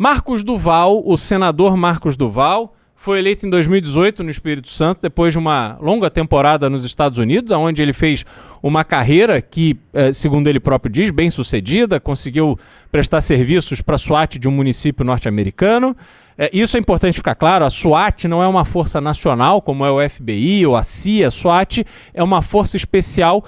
Marcos Duval, o senador Marcos Duval, foi eleito em 2018 no Espírito Santo, depois de uma longa temporada nos Estados Unidos, onde ele fez uma carreira que, segundo ele próprio diz, bem sucedida, conseguiu prestar serviços para a SWAT de um município norte-americano. Isso é importante ficar claro, a SWAT não é uma força nacional, como é o FBI ou a CIA. A SWAT é uma força especial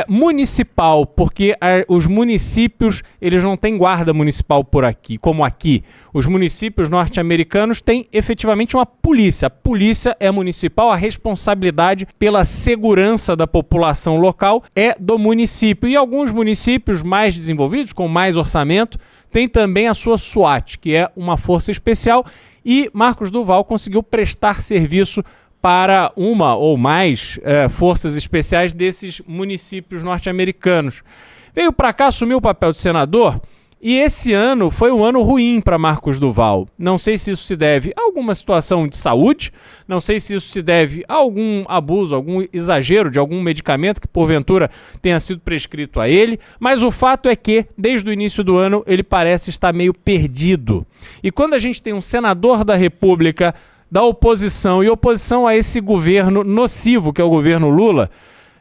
municipal, porque os municípios, eles não têm guarda municipal por aqui, como aqui. Os municípios norte-americanos têm efetivamente uma polícia. A polícia é municipal, a responsabilidade pela segurança da população local é do município. E alguns municípios mais desenvolvidos, com mais orçamento, tem também a sua SWAT, que é uma força especial, e Marcos Duval conseguiu prestar serviço para uma ou mais forças especiais desses municípios norte-americanos. Veio para cá, assumiu o papel de senador, e esse ano foi um ano ruim para Marcos Duval. Não sei se isso se deve a alguma situação de saúde, não sei se isso se deve a algum abuso, algum exagero de algum medicamento que porventura tenha sido prescrito a ele, mas o fato é que, desde o início do ano, ele parece estar meio perdido. E quando a gente tem um senador da República, da oposição, e oposição a esse governo nocivo que é o governo Lula,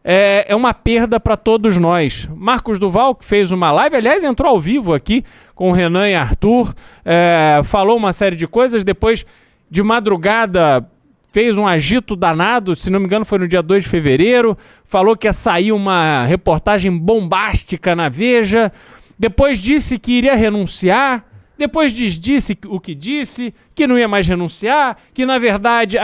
é uma perda para todos nós. Marcos Duval, que fez uma live, aliás, entrou ao vivo aqui com o Renan e Arthur, falou uma série de coisas, depois de madrugada fez um agito danado, se não me engano foi no dia 2 de fevereiro, falou que ia sair uma reportagem bombástica na Veja, depois disse que iria renunciar, depois disse o que disse, que não ia mais renunciar, que na verdade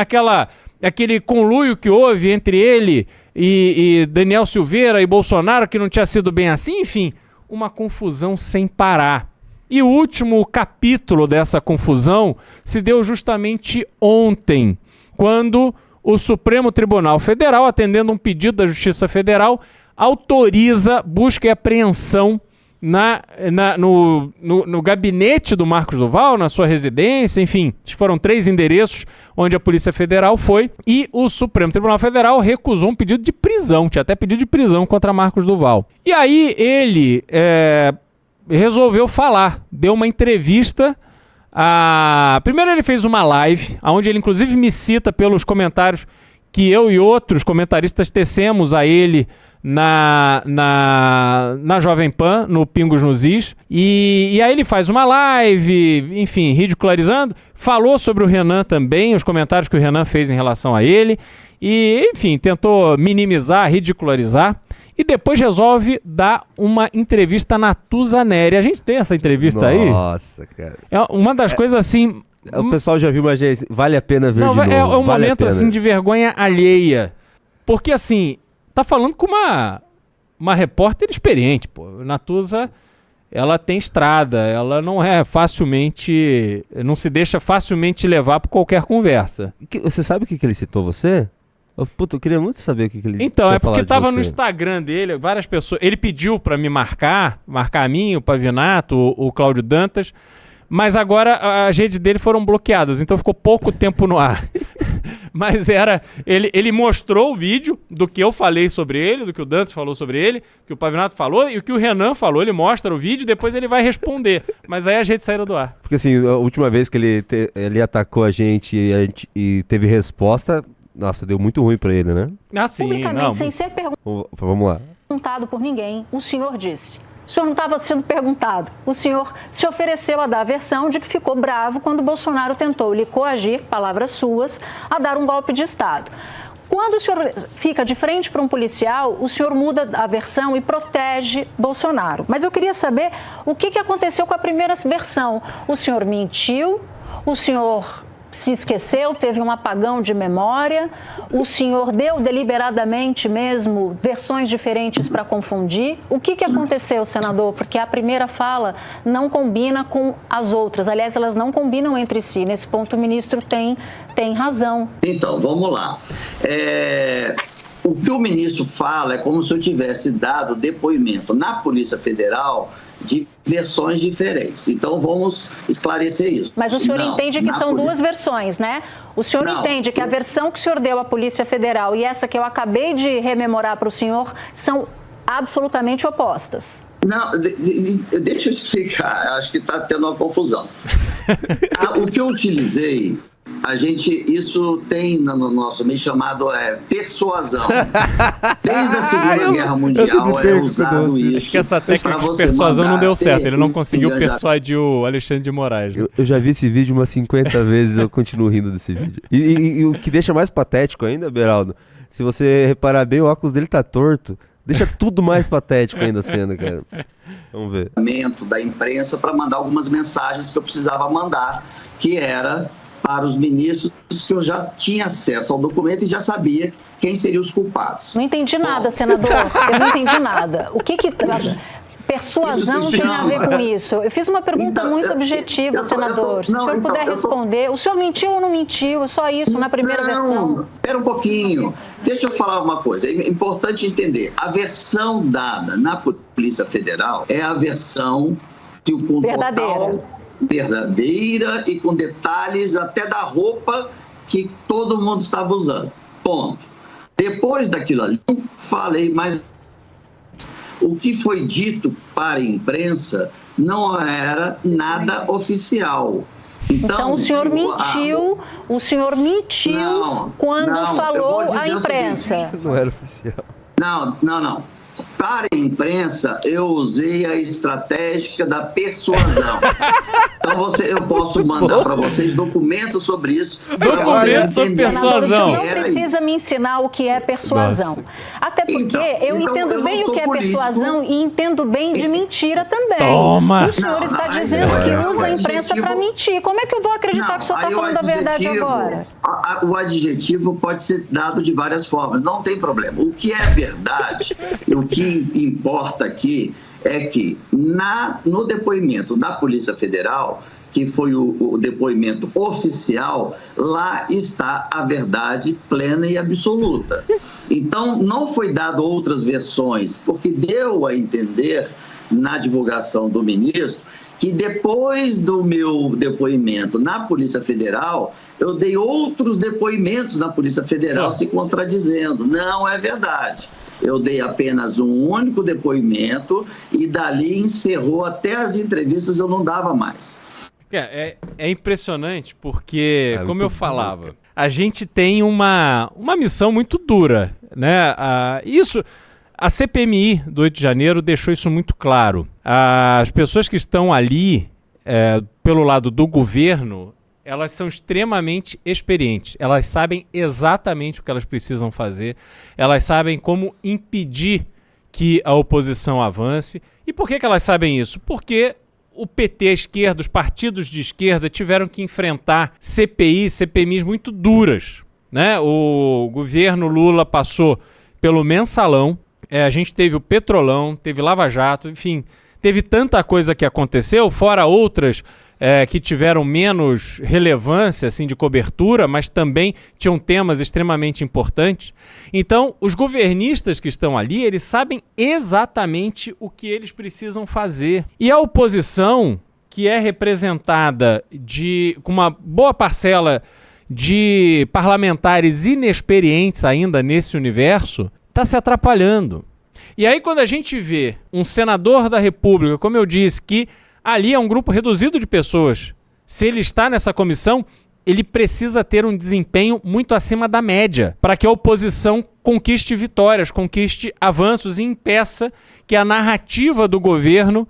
aquele conluio que houve entre ele e Daniel Silveira e Bolsonaro, que não tinha sido bem assim, enfim, uma confusão sem parar. E o último capítulo dessa confusão se deu justamente ontem, quando o Supremo Tribunal Federal, atendendo um pedido da Justiça Federal, autoriza busca e apreensão no gabinete do Marcos Duval, na sua residência, enfim, foram 3 endereços onde a Polícia Federal foi, e o Supremo Tribunal Federal recusou um pedido de prisão, tinha até pedido de prisão contra Marcos Duval. E aí ele resolveu falar, deu uma entrevista. Primeiro ele fez uma live, onde ele inclusive me cita pelos comentários que eu e outros comentaristas tecemos a ele na Jovem Pan, no Pingos nos Is, e aí ele faz uma live, enfim, ridicularizando, falou sobre o Renan também, os comentários que o Renan fez em relação a ele, e enfim, tentou minimizar, ridicularizar, e depois resolve dar uma entrevista na Tusa-Neri. A gente tem essa entrevista aí? Nossa, cara. É uma das coisas assim... O pessoal já viu, mas vale a pena ver de novo. É um vale momento assim de vergonha alheia. Porque assim, tá falando com uma repórter experiente, pô. Natuza, ela tem estrada, ela não não se deixa facilmente levar por qualquer conversa. Você sabe o que ele citou você? Eu queria muito saber o que ele Então, tinha é porque falado de tava você. no Instagram dele, várias pessoas... Ele pediu pra me marcar a mim, o Pavinato, o Cláudio Dantas, mas agora as redes dele foram bloqueadas, então ficou pouco tempo no ar. Mas ele mostrou o vídeo do que eu falei sobre ele, do que o Dantas falou sobre ele, que o Pavinato falou e o que o Renan falou. Ele mostra o vídeo e depois ele vai responder. Mas aí as redes saíram do ar. Porque assim, a última vez que ele atacou a gente e teve resposta, nossa, deu muito ruim pra ele, né? Ah, sim. Publicamente, sem ser Vamos lá. perguntado por ninguém, o senhor disse... O senhor não estava sendo perguntado. O senhor se ofereceu a dar a versão de que ficou bravo quando Bolsonaro tentou lhe coagir, palavras suas, a dar um golpe de Estado. Quando o senhor fica de frente para um policial, o senhor muda a versão e protege Bolsonaro. Mas eu queria saber o que aconteceu com a primeira versão. O senhor mentiu, o senhor se esqueceu, teve um apagão de memória, o senhor deu deliberadamente mesmo versões diferentes para confundir. O que aconteceu, senador? Porque a primeira fala não combina com as outras. Aliás, elas não combinam entre si. Nesse ponto, o ministro tem razão. Então, vamos lá. O que o ministro fala é como se eu tivesse dado depoimento na Polícia Federal de versões diferentes. Então, vamos esclarecer isso. Mas o senhor entende que são duas versões, né? O senhor entende que a versão que o senhor deu à Polícia Federal e essa que eu acabei de rememorar para o senhor são absolutamente opostas. Não, deixa eu explicar. Acho que está tendo uma confusão. O que eu utilizei, isso tem no nosso meio chamado persuasão. Desde a Segunda Guerra Mundial é usado isso. Acho que essa técnica de persuasão não deu certo. Ele não conseguiu persuadir o Alexandre de Moraes. Né? Eu já vi esse vídeo umas 50 vezes, eu continuo rindo desse vídeo. E o que deixa mais patético ainda, Beraldo, se você reparar bem, o óculos dele tá torto. Deixa tudo mais patético ainda a cena, cara. Vamos ver. Da imprensa para mandar algumas mensagens que eu precisava mandar, que era para os ministros, que eu já tinha acesso ao documento e já sabia quem seriam os culpados. Não entendi nada, senador. Eu não entendi nada. O que persuasão tem a ver com isso? Eu fiz uma pergunta muito objetiva, senador. Se o senhor puder responder, o senhor mentiu ou não mentiu? Só isso, na primeira versão? Espera um pouquinho. Deixa eu falar uma coisa. É importante entender. A versão dada na Polícia Federal é a versão que o verdadeira e com detalhes até da roupa que todo mundo estava usando. Ponto. Depois daquilo ali, não falei mais. O que foi dito para a imprensa não era nada oficial. Então o senhor mentiu, quando falou à imprensa. Não era oficial. Não. Para a imprensa, eu usei a estratégia da persuasão. Então eu posso mandar para vocês documentos sobre isso. Documentos sobre persuasão. Não precisa me ensinar o que é persuasão. Nossa. Até porque eu entendo bem o que é persuasão e entendo bem de mentira também. Toma! O senhor está dizendo que usa a imprensa para mentir. Como é que eu vou acreditar que o senhor está falando a verdade agora? O adjetivo pode ser dado de várias formas, não tem problema. O que é verdade, o que importa aqui é que no depoimento da Polícia Federal, que foi o depoimento oficial, lá está a verdade plena e absoluta. Então, não foi dado outras versões, porque deu a entender na divulgação do ministro que depois do meu depoimento na Polícia Federal, eu dei outros depoimentos na Polícia Federal se contradizendo. Não é verdade. Eu dei apenas um único depoimento e dali encerrou, até as entrevistas eu não dava mais. É impressionante porque, como eu falava, a gente tem uma missão muito dura, né? A CPMI do 8 de janeiro deixou isso muito claro. As pessoas que estão ali, pelo lado do governo, elas são extremamente experientes. Elas sabem exatamente o que elas precisam fazer. Elas sabem como impedir que a oposição avance. E por que elas sabem isso? Porque o PT, a esquerda, os partidos de esquerda tiveram que enfrentar CPIs muito duras, né? O governo Lula passou pelo mensalão, a gente teve o Petrolão, teve Lava Jato, enfim, teve tanta coisa que aconteceu, fora outras que tiveram menos relevância assim, de cobertura, mas também tinham temas extremamente importantes. Então, os governistas que estão ali, eles sabem exatamente o que eles precisam fazer. E a oposição, que é representada com uma boa parcela de parlamentares inexperientes ainda nesse universo, está se atrapalhando. E aí, quando a gente vê um senador da República, como eu disse, que ali é um grupo reduzido de pessoas. Se ele está nessa comissão, ele precisa ter um desempenho muito acima da média para que a oposição conquiste vitórias, conquiste avanços e impeça que a narrativa do governo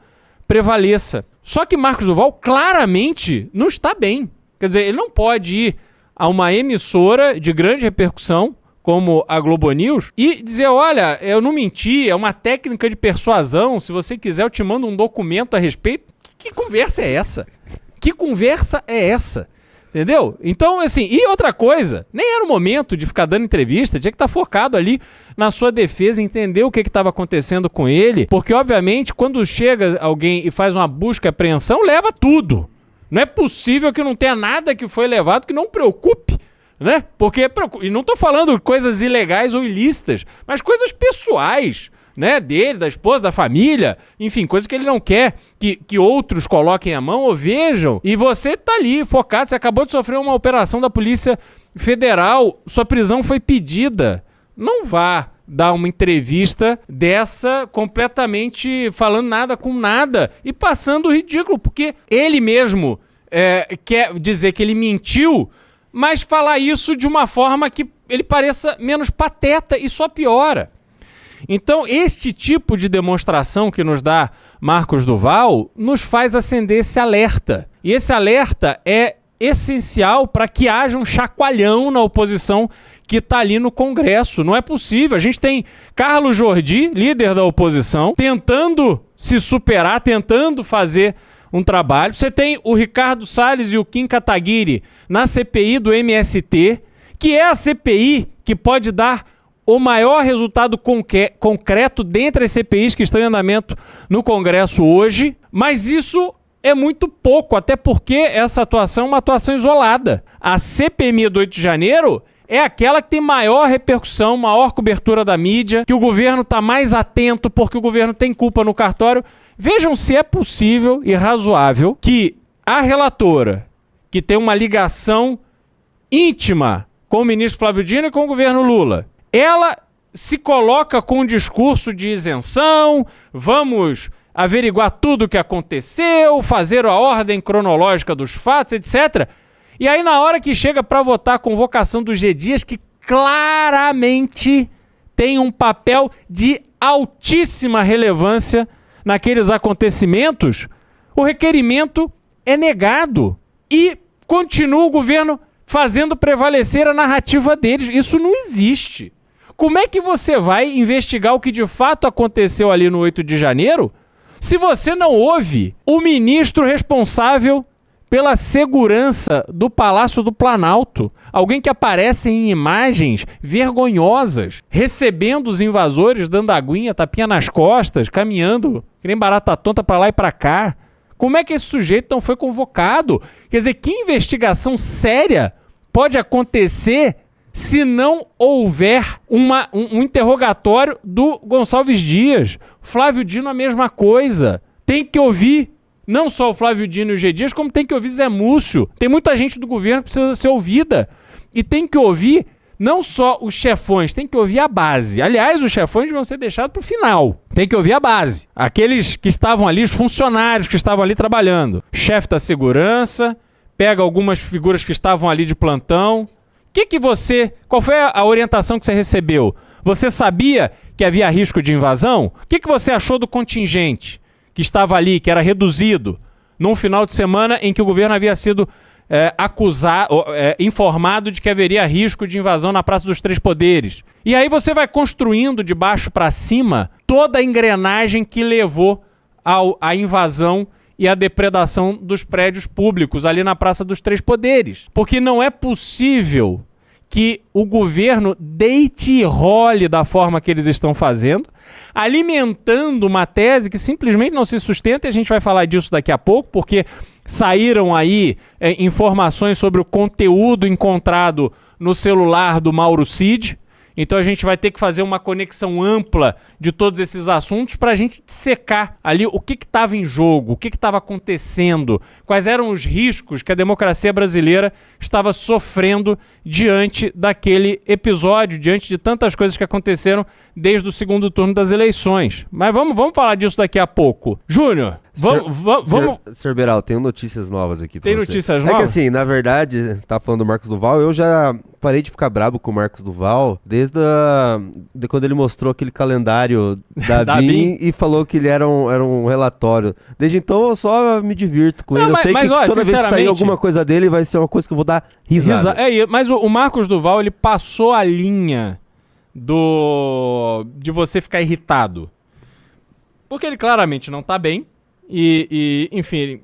prevaleça. Só que Marcos Duval claramente não está bem. Quer dizer, ele não pode ir a uma emissora de grande repercussão como a Globo News, e dizer, olha, eu não menti, é uma técnica de persuasão, se você quiser eu te mando um documento a respeito. Que conversa é essa? Que conversa é essa? Entendeu? Então, assim, e outra coisa, nem era o momento de ficar dando entrevista, tinha que estar focado ali na sua defesa, entender o que estava acontecendo com ele, porque, obviamente, quando chega alguém e faz uma busca e apreensão, leva tudo. Não é possível que não tenha nada que foi levado que não preocupe, né? Porque, e não estou falando coisas ilegais ou ilícitas, mas coisas pessoais, né? Dele, da esposa, da família, enfim, coisas que ele não quer que outros coloquem a mão ou vejam. E você tá ali focado, você acabou de sofrer uma operação da Polícia Federal, sua prisão foi pedida. Não vá dar uma entrevista dessa completamente falando nada com nada e passando o ridículo, porque ele mesmo quer dizer que ele mentiu, mas falar isso de uma forma que ele pareça menos pateta e só piora. Então, este tipo de demonstração que nos dá Marcos Duval nos faz acender esse alerta. E esse alerta é essencial para que haja um chacoalhão na oposição que está ali no Congresso. Não é possível. A gente tem Carlos Jordi, líder da oposição, tentando se superar, tentando fazer um trabalho. Você tem o Ricardo Salles e o Kim Kataguiri na CPI do MST, que é a CPI que pode dar o maior resultado concreto dentre as CPIs que estão em andamento no Congresso hoje, mas isso é muito pouco, até porque essa atuação é uma atuação isolada. A CPMI do 8 de janeiro é aquela que tem maior repercussão, maior cobertura da mídia, que o governo está mais atento porque o governo tem culpa no cartório. Vejam se é possível e razoável que a relatora, que tem uma ligação íntima com o ministro Flávio Dino e com o governo Lula, ela se coloca com um discurso de isenção, vamos averiguar tudo o que aconteceu, fazer a ordem cronológica dos fatos, etc. E aí, na hora que chega para votar a convocação do G. Dias, que claramente tem um papel de altíssima relevância naqueles acontecimentos, o requerimento é negado e continua o governo fazendo prevalecer a narrativa deles. Isso não existe. Como é que você vai investigar o que de fato aconteceu ali no 8 de janeiro se você não ouve o ministro responsável pela segurança do Palácio do Planalto? Alguém que aparece em imagens vergonhosas, recebendo os invasores, dando aguinha, tapinha nas costas, caminhando, que nem barata tonta pra lá e pra cá. Como é que esse sujeito não foi convocado? Quer dizer, que investigação séria pode acontecer se não houver um interrogatório do Gonçalves Dias? Flávio Dino, a mesma coisa. Tem que ouvir não só o Flávio Dino e o G. Dias, como tem que ouvir Zé Múcio. Tem muita gente do governo que precisa ser ouvida. E tem que ouvir não só os chefões, tem que ouvir a base. Aliás, os chefões vão ser deixados para o final. Tem que ouvir a base. Aqueles que estavam ali, os funcionários que estavam ali trabalhando. Chefe da segurança, pega algumas figuras que estavam ali de plantão. Qual foi a orientação que você recebeu? Você sabia que havia risco de invasão? O que você achou do contingente que estava ali, que era reduzido, num final de semana em que o governo havia sido informado de que haveria risco de invasão na Praça dos Três Poderes? E aí você vai construindo de baixo para cima toda a engrenagem que levou à invasão e a depredação dos prédios públicos ali na Praça dos Três Poderes. Porque não é possível que o governo deite e role da forma que eles estão fazendo, alimentando uma tese que simplesmente não se sustenta, e a gente vai falar disso daqui a pouco, porque saíram aí informações sobre o conteúdo encontrado no celular do Mauro Cid. Então a gente vai ter que fazer uma conexão ampla de todos esses assuntos para a gente dissecar ali o que estava em jogo, o que estava acontecendo, quais eram os riscos que a democracia brasileira estava sofrendo diante daquele episódio, diante de tantas coisas que aconteceram desde o segundo turno das eleições. Mas vamos falar disso daqui a pouco. Júnior, vamos... Sr. Beral, tenho notícias novas aqui pra você. Tem notícias novas? É que assim, na verdade, tá falando do Marcos Duval, eu já parei de ficar brabo com o Marcos Duval desde quando ele mostrou aquele calendário da BIM e falou que ele era um relatório. Desde então eu só me divirto com ele. Eu sei que toda vez que sair alguma coisa dele vai ser uma coisa que eu vou dar risada. Mas o Marcos Duval, ele passou a linha de você ficar irritado. Porque ele claramente não tá bem. Enfim,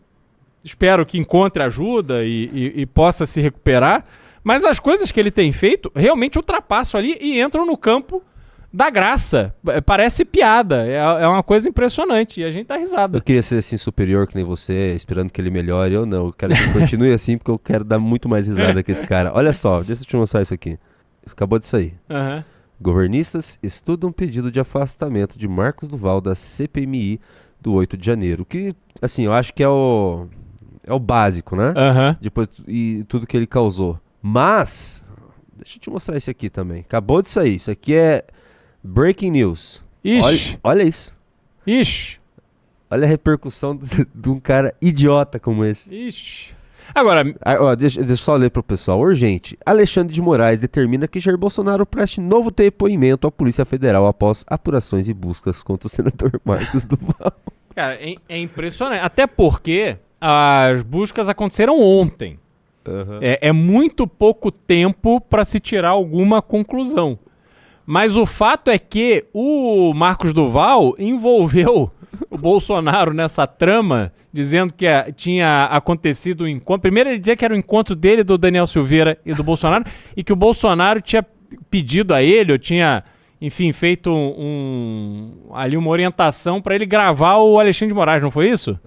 espero que encontre ajuda e possa se recuperar. Mas as coisas que ele tem feito realmente ultrapassam ali e entram no campo da graça. Parece piada. É uma coisa impressionante. E a gente dá risada. Eu queria ser assim superior que nem você, esperando que ele melhore. Eu não. Eu quero que ele continue assim, porque eu quero dar muito mais risada que esse cara. Olha só, deixa eu te mostrar isso aqui. Isso acabou de sair. Uhum. Governistas estudam pedido de afastamento de Marcos Duval da CPMI do 8 de janeiro. Que, assim, eu acho que é o básico, né? Uhum. Depois e tudo que ele causou. Mas, deixa eu te mostrar isso aqui também. Acabou de sair. Isso aqui é breaking news. Ixi. Olha isso. Ixi. Olha a repercussão de um cara idiota como esse. Ixi. Agora, Deixa eu só ler pro pessoal. Urgente. Alexandre de Moraes determina que Jair Bolsonaro preste novo depoimento à Polícia Federal após apurações e buscas contra o senador Marcos Duval. cara, é impressionante. Até porque as buscas aconteceram ontem. Uhum. É muito pouco tempo para se tirar alguma conclusão. Mas o fato é que o Marcos Duval envolveu o Bolsonaro nessa trama, dizendo que tinha acontecido um encontro. Primeiro ele dizia que era o encontro dele, do Daniel Silveira e do Bolsonaro, e que o Bolsonaro tinha pedido a ele, ou tinha, enfim, feito ali uma orientação para ele gravar o Alexandre de Moraes, não foi isso?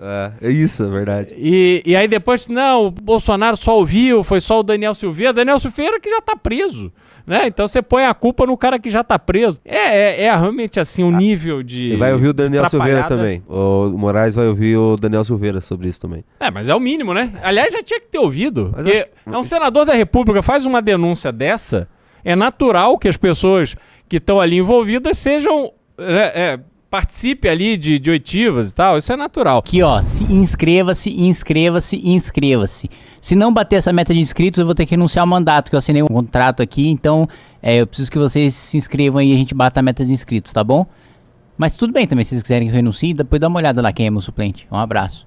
É isso, é verdade. E aí depois, não, o Bolsonaro só ouviu, foi só o Daniel Silveira. Daniel Silveira que já tá preso, né? Então você põe a culpa no cara que já tá preso. É realmente assim, um nível de... E vai ouvir o Daniel Silveira atrapalhada. também. O Moraes vai ouvir o Daniel Silveira sobre isso também. Mas é o mínimo, né? Aliás, já tinha que ter ouvido. Mas Porque acho que- é um senador da República, faz uma denúncia dessa, é natural que as pessoas que estão ali envolvidas sejam... participe ali de oitivas e tal, isso é natural. Aqui, ó, inscreva-se. Se não bater essa meta de inscritos, eu vou ter que renunciar ao mandato, que eu assinei um contrato aqui, então eu preciso que vocês se inscrevam e a gente bata a meta de inscritos, tá bom? Mas tudo bem também, se vocês quiserem que eu renuncie, depois dá uma olhada lá quem é meu suplente. Um abraço.